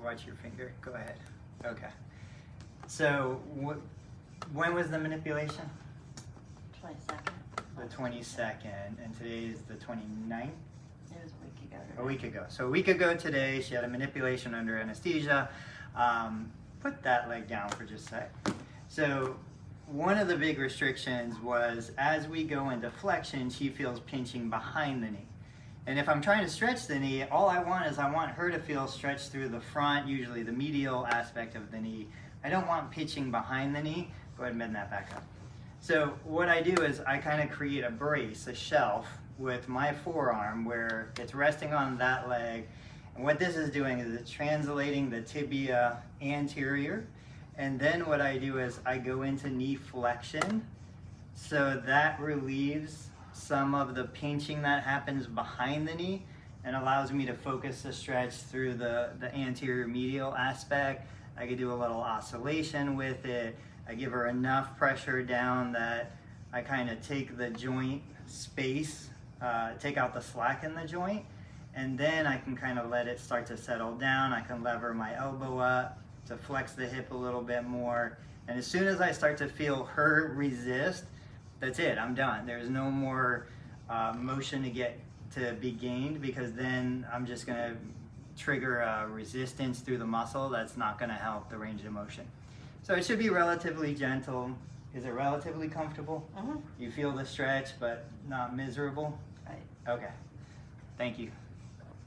watch your finger. Go ahead. Okay. So when was the manipulation? 22nd. The 22nd, and today is the 29th? It was a week ago today. A week ago. So a week ago today, she had a manipulation under anesthesia. Put that leg down for just a sec. So one of the big restrictions was as we go into flexion, she feels pinching behind the knee. And if I'm trying to stretch the knee, all I want her to feel stretched through the front, usually the medial aspect of the knee. I don't want pinching behind the knee. Go ahead and bend that back up. So what I do is I kind of create a brace, a shelf, with my forearm where it's resting on that leg. And what this is doing is it's translating the tibia anterior. And then what I do is I go into knee flexion. So that relieves some of the pinching that happens behind the knee and allows me to focus the stretch through the anterior medial aspect. I could do a little oscillation with it. I give her enough pressure down that I kind of take the joint space, take out the slack in the joint, and then I can kind of let it start to settle down. I can lever my elbow up to flex the hip a little bit more. And as soon as I start to feel her resist, that's it, I'm done. There's no more motion to be gained, because then I'm just gonna trigger a resistance through the muscle that's not gonna help the range of motion. So it should be relatively gentle. Is it relatively comfortable? Mm-hmm. You feel the stretch, but not miserable? Right. Okay, thank you.